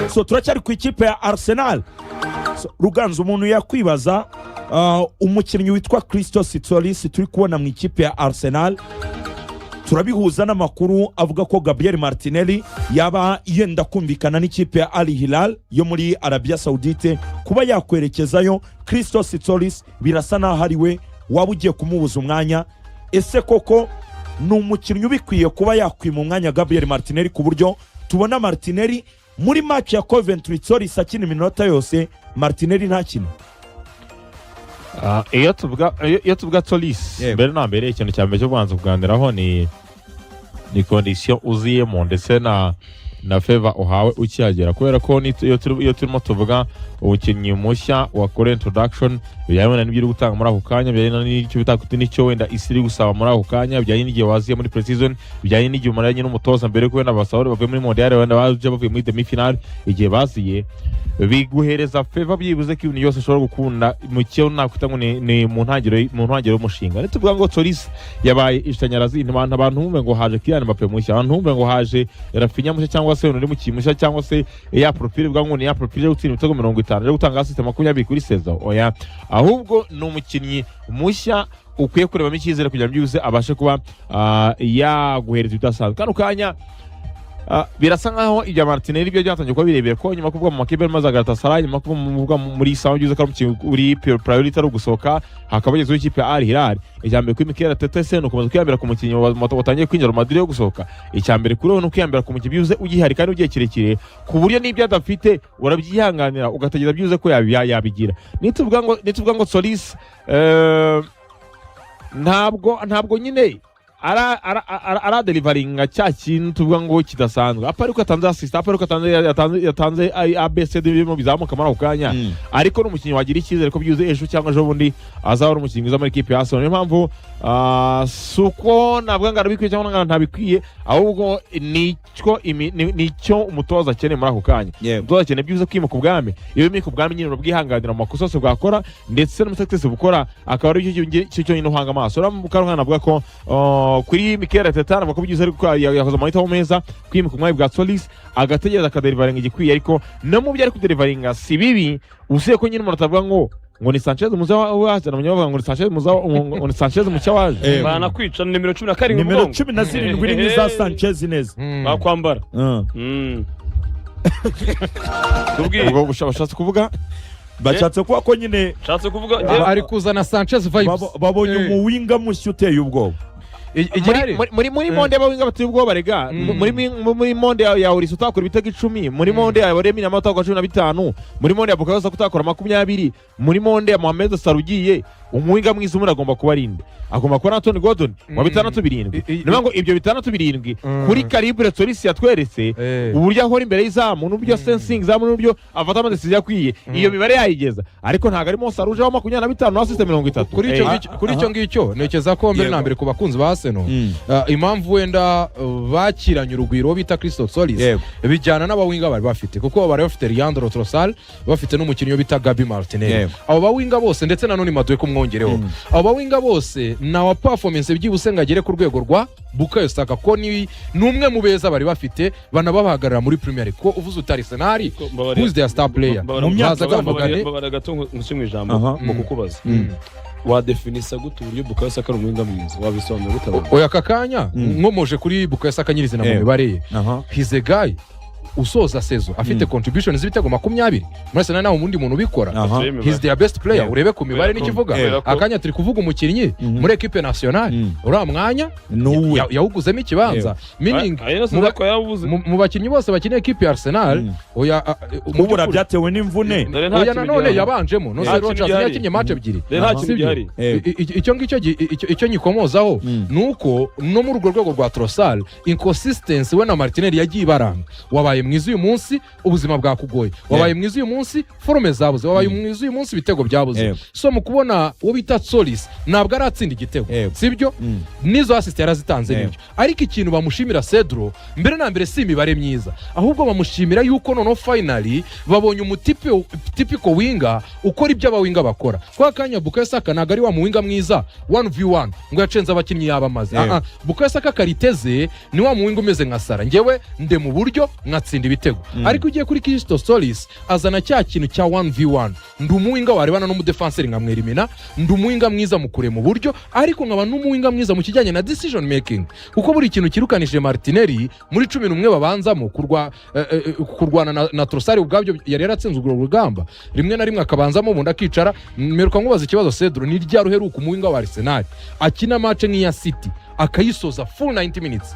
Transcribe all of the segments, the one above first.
So turacyari ku ikipe ya Arsenal. Ruganzu umuntu yakwibaza umukinnyi witwa Christos Tsolis turi kubona mu ikipe ya Arsenal, turabihuza n'amakuru avuga ko Gabriel Martinelli yaba yenda kumvikana n'ikipe ya Al Hilal yo muri Arabia Saudite kuba yakwerekezayo. Christos Tsolis birasa naho ari we waba ugiye kumubuza umwanya. Ese koko ni umukinnyi ubikwiye kuba yakwima umwanya Gabriel Martinelli ku buryo tubona Martinelli muri match ya Coventry Tsolis akina iminota yose, Martinelli ntakina? Iyo tuvuga Tsolis mbere na mbere ikintu cya mbere cyo kubanza kuganiraho ni condition uziyemo ndetse na favor uhawe ukihagera, kubera ko iyo turimo tuvuga umukinnyi mushya wakora introduction bijyanye n'ibyo uri gutanga muri ako kanya, bijyanye n'icyo bitakuti n'icyo wenda isi iri gusaba muri ako kanya, bijyanye n'igihe waziye muri pre-season, bijyanye n'igihe umaranye n'umutoza mbere ko wenda abasahura bavuye muri mondial wenda baje bavuye muri demi final, igihe baziye biguhereza favor byibuze ko ibintu byose ushobora gukunda mu cyo nakwita ngo ni mu ntangiriro y'umushinga. Nituvuga ngo Tsolis yabaye ishanyarazi, abantu bumve ngo haje Kylian Mbappe mushya, abantu bumve ngo haje Rafinha mushya cyangwa se undi mukinnyi mushya cyangwa se ya profile bwa ngo ni ya profile yo gutsinda ibitego 50 yo gutanga assist 20 kuri saison. Oya, ahubwo ni umukinnyi mushya ukwiye kurebamo icyizere kugira ngo byuze abashe kuba yaguhereza ibidasanzwe. Kano kanya birasa nkaho ibya Martinelli byo byatangiye kuba birebeye ko nyuma kuvuga mu makipe maze Galatasaray, nyuma kuvuga muri Saudi byuze ko uri priority ari gusohoka, hakaba yezo ikipe ya Al Hilal. Icyambere kuri Mikel Arteta no kumaze kwiyambira ku mukinnyi watangiye kwinjira mu Madrid yo gusohoka. Icyambere kuri we no kwiyambira ku mukinnyi byuze ugihari kandi ugiye kirekire ku buryo n'ibyo adafite urabyihanganira ugategeza byuze ko yabigira. Nituvuga ngo Tsolis ntabwo nyine ara deliveringa cya kintu tuvuga ngo kidasanzwe, apariko atanze assist, apariko yatanze ABCD birimo bizamuka muri ako kanya, ariko n'umukinnyi wagira icyizere ko byuze ejo cyangwa ejo bundi azahora umukinnyi mwiza muri ikipe ya Arsenal. Niyo mpamvu suko navuga ngo arabikwiye cyangwa ngo ntabikwiye, ahubwo nicyo umutoza akeneye muri ako kanya. Umutoza akeneye byuze kwimuka ubwami, iyo bimuka ubwami nyine urabwihanganira mu makosa yose bwakora ndetse n'umutegetsi bukora, akaba ari cyo cyonyine uhanga amaso. Uramuka navuga ko kuri Mikel Arteta avuga ko byuze ariko yakoze amahitamo meza kwimuka umwanya bwa Tsolis agategereza akaderivaringa igikwiye, ariko no mu byo ari kuderivaringa si bibi. Usiye ko nyine umuntu atavuga ngo ni Sanchez muza waje, na munyavuga ngo ni Sanchez muza ngo ni Sanchez mucya waje bana kwica nimero 17 nimero 17 iri za Sanchez neza bakwambara. ubwo bushatse kuvuga bashatse kuba ko nyine shatse kuvuga ari kuzana Sanchez vibes, babonye umuwinga mushya uteye ubwoba. muri monde y'abawinga bateye ubwoba rega, muri monde ya Orisa utakora ibitego 10, muri monde ya Remi na Mata 15, muri monde ya Bukayo Saka utakora 20, muri monde ya Mohamed Salah ugiye umuwinga mwiza umwe agomba kuba arinde, agomba kuba Anthony Gordon wa 6-7. Niyo ngo ibyo 6-7 kuri calibre Tsolis yatweretse uburyo ahora imbere y'izamu n'uburyo sensing zamu n'uburyo afata amadecision yakwiye, iyo mibare yayigeza, ariko ntago arimo Saruje wa 25 na assist 30. Kuri icyo ngicyo nekeza ko mbere na mbere ku bakunzi ba Arsenal impamvu wenda bakiranye urugwiro bita Christos Tsolis bijyana n'abawinga bari bafite, kuko bari bafite Leandro Trossard, bafite n'umukinnyi bita Gabi Martinelli. Abo bawinga bose ndetse na none Madueke kumwongereho, abo bawinga bose na wa performance byibuse ngagere ku rwego rwa Bukayo Saka, ko ni numwe mu beza bari bafite banababahagarara muri Premier League. Ko uvuze utari Arsenal who's their star player mu myaka gato mu ijambo mu kukubaza wadefinisa gute uburyo Bukayo Saka ari umuwinga mwiza, wabisobanura gute? Oya kakanya nkomoje kuri Bukayo Saka nyirizina mu mibare ye, he's a guy usoza sezo afite contributions z'ibitego 20 muri Arsenal, naho umundi muntu ubikora. He's their best player. Urebe ku mibare n'ikivuga akanya turi kuvuga umukinnyi muri equipe nationale ura mwanya yawuguzemo ikibanza, meaning mu bakinnyi bose bakineye equipe ya Arsenal. Oya mubura byatewe n'imvune, oya nanone yabanjemo no se Rodgers yakinye match ebyiri. Icyo nyikomozaho nuko no mu rugo rwego rwa Trossard inconsistency we na Martinelli yagiye baranga. Wabaye mwiza uyu munsi ubuzima bwakugoye, wabaye mwiza uyu munsi forume zabuze, wabaye mwiza uyu munsi ibitego byabuze. So mu kubona uwo bita Tsolis ntabwo aratsinda igitego, sibyo nizo assist yarazitanze nibyo, ariko ikintu bamushimira Cedro mbere na mbere si imibare myiza, ahubwo bamushimira yuko noneho finally babonye typical winga ukora ibyo abawinga bakora. Kwa kanya Bukayo Saka ntabwo ari wa muwinga mwiza 1v1 ngo yacenze abakinnyi yabamaze. Bukayo Saka kariteze ni wa muwinga umeze nka Sara, ngewe nde mu buryo nka agatsinda ibitego ariko ugiye kuri Christo Solis azana cya kintu cya 1v1 ndi umuwinga warebana n'umudefanseri nkamwerimina ndi umuwinga mwiza mu kurema uburyo ariko nkaba n'umuwinga mwiza mu kijyanye na decision making kuko buri kintu kirukanije Martinelli muri 11 babanzamo kurwana na Trossard ubwabyo yari yaratsinze urwo rugamba rimwe na rimwe akabanzamo ubundi akicara meruka nkubaza ikibazo Cedro ni rya ruheruka umuwinga wa Arsenal akina match nk'iya City akayisoza full 90 minutes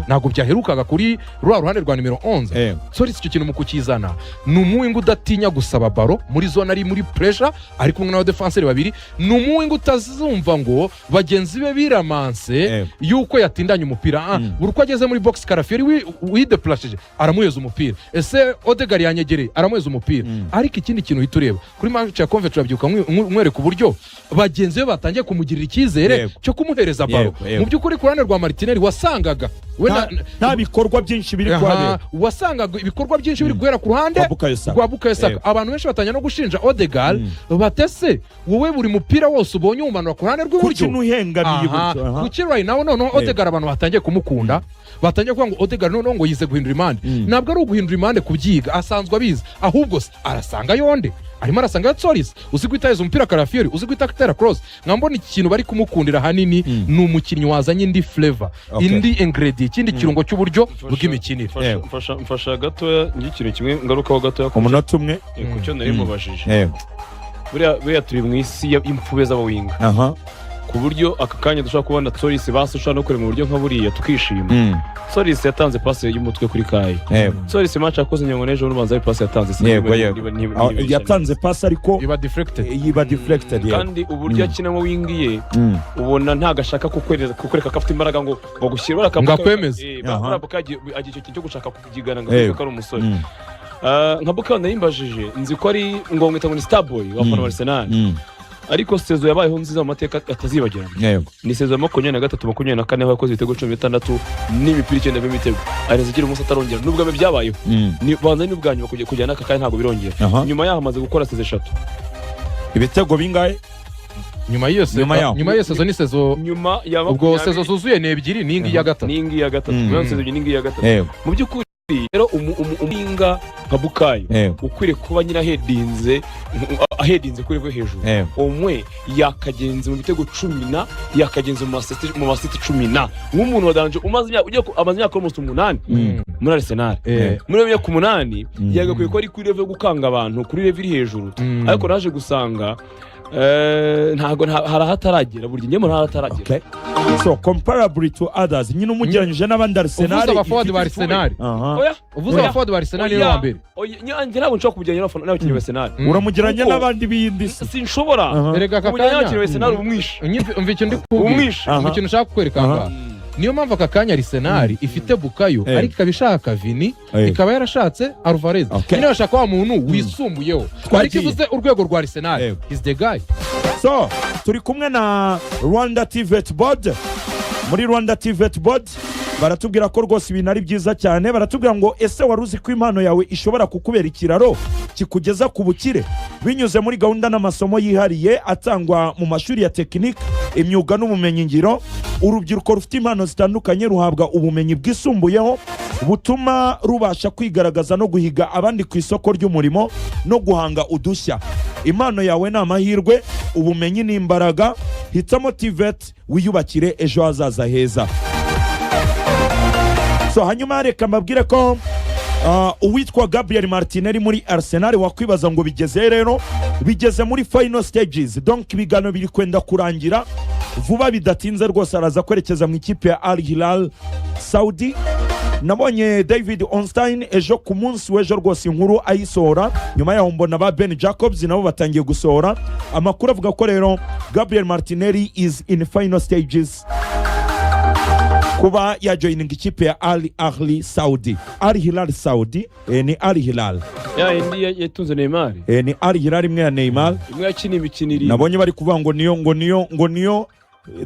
ntabwo byaherukaga kuri rwa ruhande rwa nimero 11 sorry icyo kintu mu kukizana ni umuwinga udatinya gusaba baro muri zone ari muri pressure ari kumwe na defenseur babiri ni umuwinga utazumva ngo bagenzi be biramanse yuko yatindanye umupira buri uko ageze muri box Carafiori wideplashije aramuheza umupira ese Odegaard yanyegereye aramuheza umupira ariko ikindi kintu uhita ureba kuri match ya Convent turabyuka mwereka uburyo bagenzi be batangiye kumugirira icyizere cyo kumuhereza baro mu by'ukuri kurane rwa Martinelli wasangaga nta bikorwa byinshi biri kwabera wasangaga ibikorwa byinshi biri guhera ku ruhande rwa Bukayo Saka abantu benshi batanya no gushinja Odegaard batese wowe buri mupira wose ubonye umanura ku ruhande rw'iburyo kuki nuhengamiye iburyo kuki right now none Odegaard abantu batangiye kumukunda batangiye kuvuga ngo Odegaard none ngo yize guhindura imande ntabwo ari uguhindura imande kubyiga asanzwe abizi ahubwo arasanga yonde arimo arasanga Solis uzi kwitaheza umupira Carafiori uzi kwitaka cross nkambona ikintu bari kumukundira hanini ni umukinnyi wazanye indi flavor indi ingredient ikindi kirungo cy'uburyo bw'imikinire mfasha gatoya ngikintu kimwe ngarukaho gatoya ku munota umwe ku cyo nari mubajije buriya turi mu isi y'imfube z'abawinga ku buryo aka kanya dushobora kubona Solis basushaka no kure mu buryo nka buriya tukishima Solis yatanze passe y'umutwe kuri Kai Solis match yakoze nyango nejo n'ubanza ari passe yatanze yatanze passe ariko iba deflected kandi uburyo akinamo wingiye ubona nta gashaka kukwereka kafite imbaraga ngo gushyira barakambuka ngakwemeza agiye icyo kintu cyo gushaka kugigana ngo ari umusore nka Bukayo nayimbajije nzi ko ari ngo ni Starboy wa Arsenal ariko sezo yabayeho nziza mu mateka atazibagirana ni sezo ya 23-24 aho yakoze ibitego 16 n'imipira 9 b'imitego areze igira umunsi atarongera nubwo byabayeho ni banza n'ubwanyuma kujyana aka kandi ntabwo birongera nyuma yaho amaze gukora sezo 3 ibitego bingahe nyuma y'iyo sezo ni sezo nyuma ya ubwo sezo zuzuye ni ebyiri n'ingi ya gatatu iyo sezo n'ingi ya gatatu mu by'ukuri rero umuwinga nka Bukayo ukwiriye kuba nyina ahedinze kuri rwo hejuru umwe yakagenze mu bitego 10 yakagenze mu masiti 10 nk'umuntu wadanje umaze imyaka almost 8 muri Arsenal muri iyo myaka 8 yagakwiye ko ari kuri level gukanga abantu kuri level iri hejuru ariko naje gusanga ntago harahataragera burya nyemo harahataragera so comparable to others nyine umujyanyije n'abandi Arsenal uvuza abaford ba Arsenal uvuza abaford ba Arsenal ni wa mbere njye ntabwo nshobora kubijyanye n'abakinnyi ba Arsenal uramujyanye n'abandi bindi sinshobora erega kubijyanye n'abakinnyi ba Arsenal umwisha umva icyo ndi kubwira ikintu ushaka kukwereka ngaha niyo mpamvu aka kanya Arsenal ifite Bukayo ariko ikaba ishaka Vini ikaba yarashatse Alvarez nyine bashaka wa muntu wisumbuyeho ariko ivuze urwego rwa Arsenal is the guy so turi kumwe na Rwanda TVET Board muri Rwanda TVET Board baratubwira ko rwose ibintu ari byiza cyane baratubwira ngo ese waruzi ko impano yawe ishobora kukubera ikiraro kikugeza ku bukire binyuze muri gahunda n'amasomo yihariye atangwa mu mashuri ya tekinike imyuga n'ubumenyi ngiro urubyiruko rufite impano zitandukanye ruhabwa ubumenyi bwisumbuyeho butuma rubasha kwigaragaza no guhiga abandi ku isoko ry'umurimo no guhanga udushya impano yawe ni amahirwe ubumenyi n'imbaraga hitamo TVET wiyubakire ejo hazaza heza so hanyuma reka mbabwire ko uwitwa Gabriel Martinelli muri Arsenal wakwibaza ngo bigeze rero bigeze muri final stages donc ibigano biri kwenda kurangira vuba bidatinze rwose araza kwerekeza mu ikipe ya Al Hilal Saudi nabonye David Onstein ejo ku munsi w'ejo rwose inkuru ayisohora nyuma yaho mbona ba Ben Jacobs nabo batangiye gusohora amakuru avuga ko rero Gabriel Martinelli is in final stages kuba yajoininga ikipe ya Al Ahly Saudi Al Hilal Saudi ni Al Hilal indi yatunze Neymar ni Al Hilal imwe ya Neymar imwe yakina imikino iri nabonye bari kuvuga ngo niyo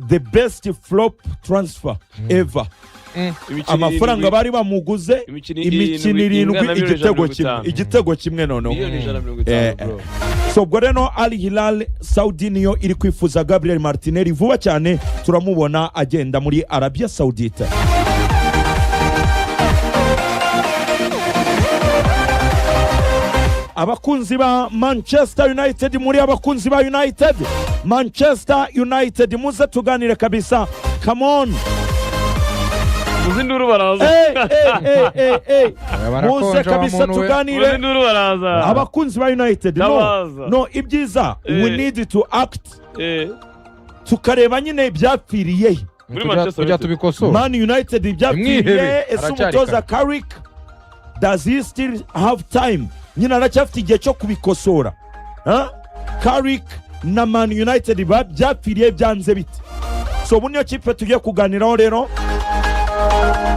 the best flop transfer ever amafaranga bari bamuguze imikino 7 igitego kimwe noneho so ubwo rero Al Hilal Saudi niyo iri kwifuza Gabriel Martinelli vuba cyane turamubona agenda muri Arabia Saudite abakunzi ba Manchester United, muri abakunzi ba United, Manchester United muze tuganire kabisa, come on. Muzinduru baraza. Muze kabisa tuganire. Muzinduru baraza. Abakunzi ba United, no ibyiza, we need to act. Tukareba nyine ibyapfiriye muri Manchester kujya tubikosora. Man United ibyapfiriye, ese umutoza Carrick, does he still have time? Nyine aracyafite igihe cyo kubikosora. Carrick na Man United byapfiriye byanze bite? So ubu niyo kipe tugiye kuganiraho rero,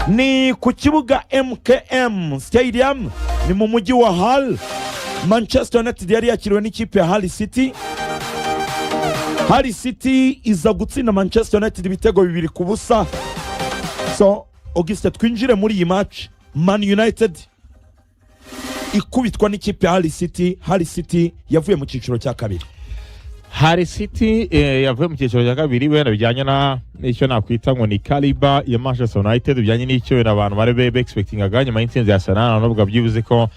ni ku kibuga MKM Stadium, ni mu mujyi wa Hull. Manchester United yari yakiriwe n'ikipe ya Hull City. Hull City iza gutsinda Manchester United ibitego 2-0. So Auguste, twinjire muri iyi match. Man United ikubitwa n'ikipe ya Hull City. Hull City yavuye mu cyiciro cya kabiri. Hull City yavuye mu cyiciro cya kabiri, wenda bijyanye na icyo nakwita ngo ni caliber ya Manchester United, bijyanye n'icyo abantu bari expectingaga nyuma y'intsinzi ya Arsenal, navuga byibuze ko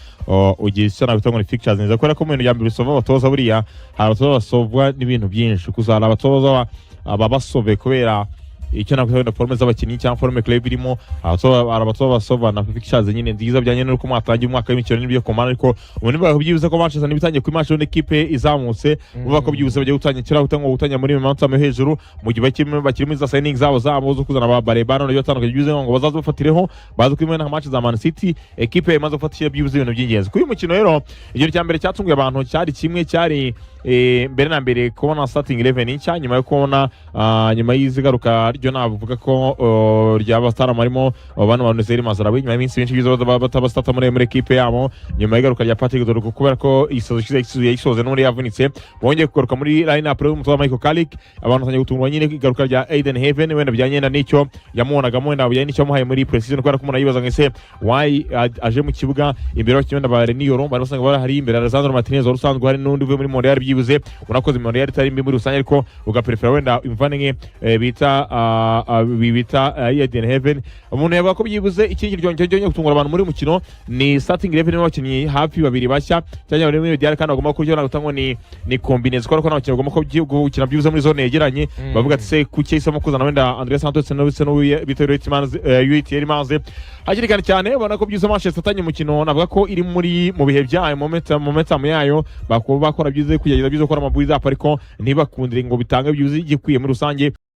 ugiye icyo nakwita ngo ni fixtures neza, kubera ko mu bintu bya mbere bisova abatoza, buriya hari abatoza basovwa n'ibintu byinshi, kuzara abatoza ababasove kubera icyo nakwita wenda forme z'abakinnyi cyangwa forme club irimo, abatoza basova na fixtures nyine nziza bijyanye n'uko mwatangiye umwaka w'imikino n'ibyo komana, ariko ubundi byibuze ko Manchester nibitangiye ku match n'ikipe izamutse, uvuga ko byibuze bagiye gutangira gutanga muri manota yo hejuru, mu gihe bakirimo za signing zabo zo kuzana ba Barebano n'ibyo atandukanye, byibuze ngo bazaza bafatireho, baza kwimena nka match za Man City, ekipe imaze gufatira byibuze ibintu by'ingenzi kuri uyu mukino. Rero igihe cya mbere cyatunguye abantu cyari kimwe, cyari mbere na mbere kubona starting 11 nshya, nyuma yo kubona nyuma y'izigaruka ryo navuga ko ry'abastarama arimo abantu Nozeri Mazarawi, nyuma y'iminsi benshi bizo batabastata muri ekipe yabo, nyuma y'igaruka rya Patrick Dorgu, kubera ko isoze n'uri yavunitse, bongeye kugaruka muri line up y'umutoza Michael Carrick, abantu batangiye gutungurwa nyine igaruka rya Aiden Heaven, wenda bijyanye na n'icyo yamubonaga wenda bijyanye n'icyo muhaye muri pre-season, kubera ko umuntu yibaza ngo ese why aje mu kibuga imbere y'abakinnyi wenda ba Reniero bari basanga bari hari imbere Alessandro Martinez wari usanzwe hari n'undi uvuye muri Montreal, byibuze unakoze Montreal itari mbi muri rusange, ariko ugaprefera wenda imvane nke bita Aiden Heaven. Umuntu yavuga ko byibuze ikindi ryongeye gutungura abantu muri mukino ni starting 11 n'abakinnyi hafi babiri bashya, cyangwa muri Medial, kandi bagomba kuryo gutangwa ni combination, kuko n'abakinnyi bagomba gukina byibuze muri zone yegeranye, bavuga ati se kuki isamo kuzana wenda Andreas Santos no bita Etienne Manze hakiri cyane, ubona ko byibuze Manchester atanye mukino, navuga ko iri mu bihe byayo momentum yayo, bakora byize kugerageza byize gukora amabwiza, ariko ntibakundire ngo bitange byize igikwiye muri rusange.